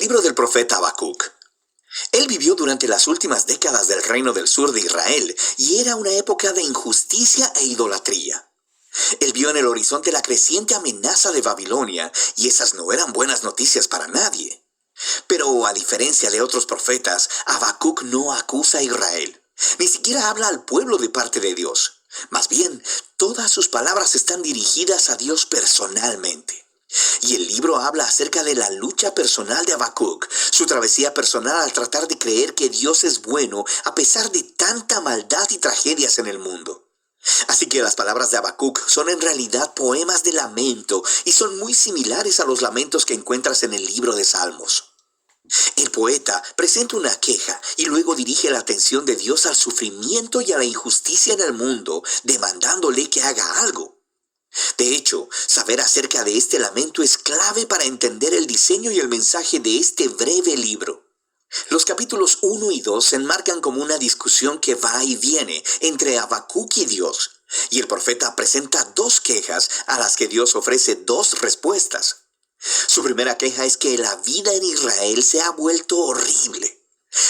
libro del profeta Habacuc. Él vivió durante las últimas décadas del reino del sur de Israel y era una época de injusticia e idolatría. Él vio en el horizonte la creciente amenaza de Babilonia y esas no eran buenas noticias para nadie. Pero a diferencia de otros profetas, Habacuc no acusa a Israel, ni siquiera habla al pueblo de parte de Dios. Más bien, todas sus palabras están dirigidas a Dios personalmente. Y el libro habla acerca de la lucha personal de Habacuc, su travesía personal al tratar de creer que Dios es bueno a pesar de tanta maldad y tragedias en el mundo. Así que las palabras de Habacuc son en realidad poemas de lamento y son muy similares a los lamentos que encuentras en el libro de Salmos. El poeta presenta una queja y luego dirige la atención de Dios al sufrimiento y a la injusticia en el mundo, demandándole que haga algo. De hecho, saber acerca de este lamento es clave para entender el diseño y el mensaje de este breve libro. Los capítulos 1 y 2 se enmarcan como una discusión que va y viene entre Habacuc y Dios, y el profeta presenta dos quejas a las que Dios ofrece dos respuestas. Su primera queja es que la vida en Israel se ha vuelto horrible.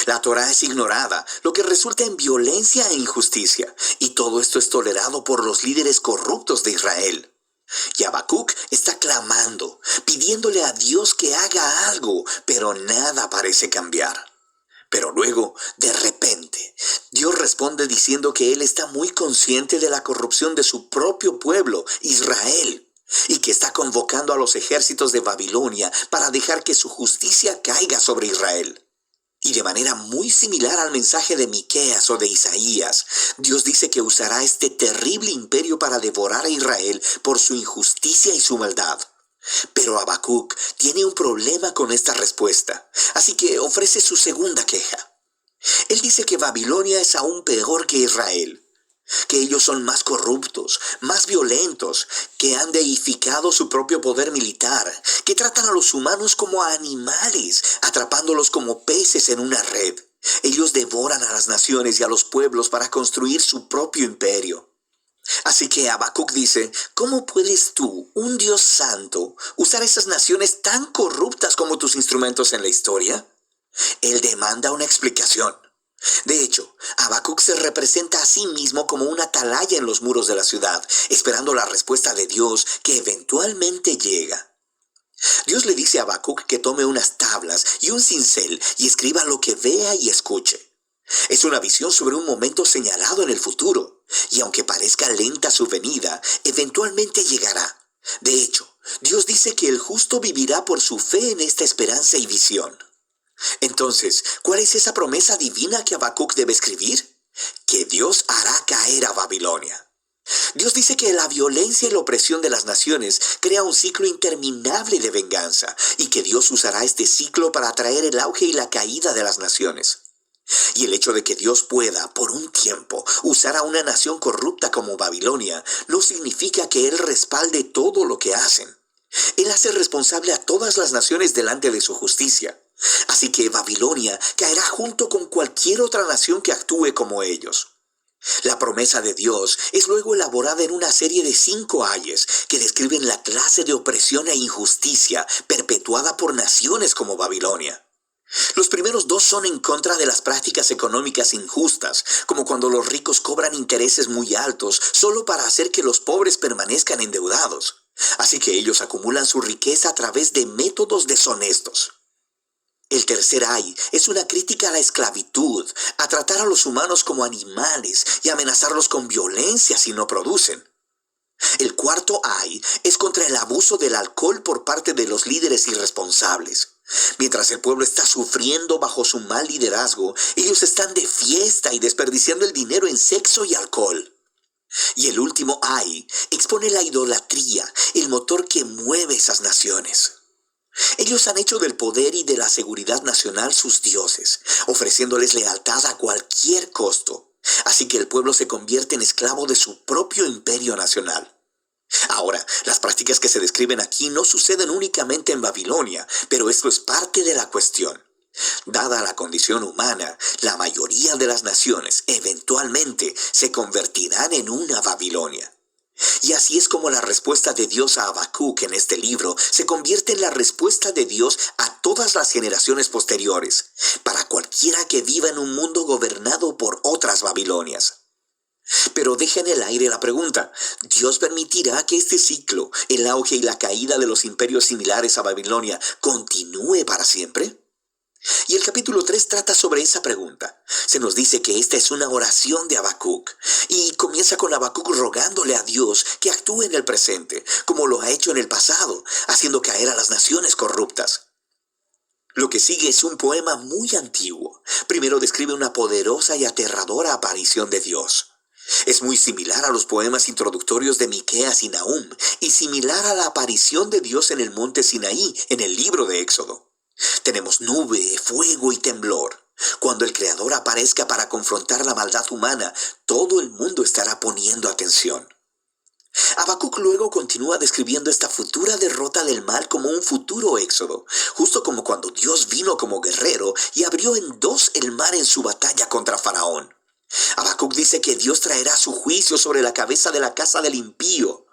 La Torá es ignorada, lo que resulta en violencia e injusticia, y todo esto es tolerado por los líderes corruptos de Israel. Y Habacuc está clamando, pidiéndole a Dios que haga algo, pero nada parece cambiar. Pero luego, de repente, Dios responde diciendo que Él está muy consciente de la corrupción de su propio pueblo, Israel, y que está convocando a los ejércitos de Babilonia para dejar que su justicia caiga sobre Israel. Y de manera muy similar al mensaje de Miqueas o de Isaías, Dios dice que usará este terrible imperio para devorar a Israel por su injusticia y su maldad. Pero Habacuc tiene un problema con esta respuesta, así que ofrece su segunda queja. Él dice que Babilonia es aún peor que Israel, que ellos son más corruptos, más violentos, que han deificado su propio poder militar, que tratan a los humanos como a animales, atrapándolos como peces en una red. Ellos devoran a las naciones y a los pueblos para construir su propio imperio. Así que Habacuc dice, ¿cómo puedes tú, un Dios santo, usar esas naciones tan corruptas como tus instrumentos en la historia? Él demanda una explicación. De hecho, Habacuc se representa a sí mismo como una atalaya en los muros de la ciudad, esperando la respuesta de Dios que eventualmente llega. Dios le dice a Habacuc que tome unas tablas y un cincel y escriba lo que vea y escuche. Es una visión sobre un momento señalado en el futuro, y aunque parezca lenta su venida, eventualmente llegará. De hecho, Dios dice que el justo vivirá por su fe en esta esperanza y visión. Entonces, ¿cuál es esa promesa divina que Habacuc debe escribir? Que Dios hará caer a Babilonia. Dios dice que la violencia y la opresión de las naciones crea un ciclo interminable de venganza y que Dios usará este ciclo para traer el auge y la caída de las naciones. Y el hecho de que Dios pueda, por un tiempo, usar a una nación corrupta como Babilonia no significa que Él respalde todo lo que hacen. Él hace responsable a todas las naciones delante de su justicia. Así que Babilonia caerá junto con cualquier otra nación que actúe como ellos. La promesa de Dios es luego elaborada en una serie de 5 ayes que describen la clase de opresión e injusticia perpetuada por naciones como Babilonia. Los primeros 2 son en contra de las prácticas económicas injustas, como cuando los ricos cobran intereses muy altos solo para hacer que los pobres permanezcan endeudados. Así que ellos acumulan su riqueza a través de métodos deshonestos. El tercer ay es una crítica a la esclavitud, a tratar a los humanos como animales y amenazarlos con violencia si no producen. El cuarto ay es contra el abuso del alcohol por parte de los líderes irresponsables. Mientras el pueblo está sufriendo bajo su mal liderazgo, ellos están de fiesta y desperdiciando el dinero en sexo y alcohol. Y el último ay expone la idolatría, el motor que mueve esas naciones. Ellos han hecho del poder y de la seguridad nacional sus dioses, ofreciéndoles lealtad a cualquier costo. Así que el pueblo se convierte en esclavo de su propio imperio nacional. Ahora, las prácticas que se describen aquí no suceden únicamente en Babilonia, pero esto es parte de la cuestión. Dada la condición humana, la mayoría de las naciones eventualmente se convertirán en una Babilonia. Y así es como la respuesta de Dios a Habacuc en este libro se convierte en la respuesta de Dios a todas las generaciones posteriores, para cualquiera que viva en un mundo gobernado por otras Babilonias. Pero deja en el aire la pregunta: ¿Dios permitirá que este ciclo, el auge y la caída de los imperios similares a Babilonia, continúe para siempre? Y el capítulo 3 trata sobre esa pregunta. Se nos dice que esta es una oración de Habacuc, y comienza con Habacuc rogándole a Dios que actúe en el presente, como lo ha hecho en el pasado, haciendo caer a las naciones corruptas. Lo que sigue es un poema muy antiguo. Primero describe una poderosa y aterradora aparición de Dios. Es muy similar a los poemas introductorios de Miqueas y Nahum, y similar a la aparición de Dios en el monte Sinaí, en el libro de Éxodo. Tenemos nube, fuego y temblor. Cuando el Creador aparezca para confrontar la maldad humana, todo el mundo estará poniendo atención. Habacuc luego continúa describiendo esta futura derrota del mal como un futuro éxodo, justo como cuando Dios vino como guerrero y abrió en dos el mar en su batalla contra Faraón. Habacuc dice que Dios traerá su juicio sobre la cabeza de la casa del impío.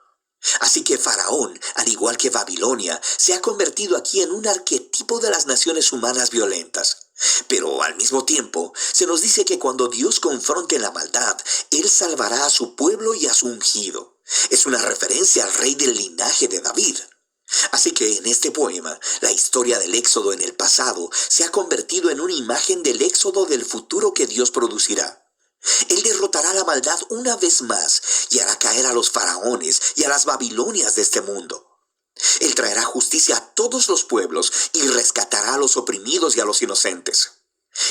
Así que Faraón, al igual que Babilonia, se ha convertido aquí en un arquetipo de las naciones humanas violentas. Pero al mismo tiempo, se nos dice que cuando Dios confronte la maldad, Él salvará a su pueblo y a su ungido. Es una referencia al rey del linaje de David. Así que en este poema, la historia del éxodo en el pasado se ha convertido en una imagen del éxodo del futuro que Dios producirá. Él derrotará la maldad una vez más y hará caer a los faraones y a las Babilonias de este mundo. Él traerá justicia a todos los pueblos y rescatará a los oprimidos y a los inocentes.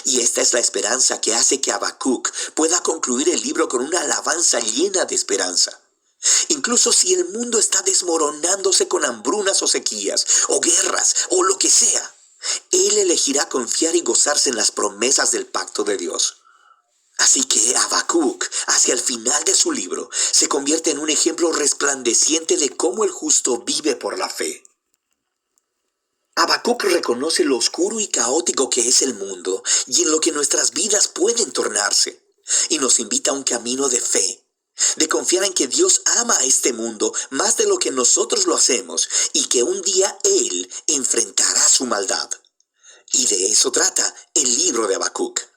Y esta es la esperanza que hace que Habacuc pueda concluir el libro con una alabanza llena de esperanza. Incluso si el mundo está desmoronándose con hambrunas o sequías, o guerras, o lo que sea, Él elegirá confiar y gozarse en las promesas del pacto de Dios. Así que Habacuc, hacia el final de su libro, se convierte en un ejemplo resplandeciente de cómo el justo vive por la fe. Habacuc reconoce lo oscuro y caótico que es el mundo y en lo que nuestras vidas pueden tornarse, y nos invita a un camino de fe, de confiar en que Dios ama a este mundo más de lo que nosotros lo hacemos y que un día Él enfrentará su maldad. Y de eso trata el libro de Habacuc.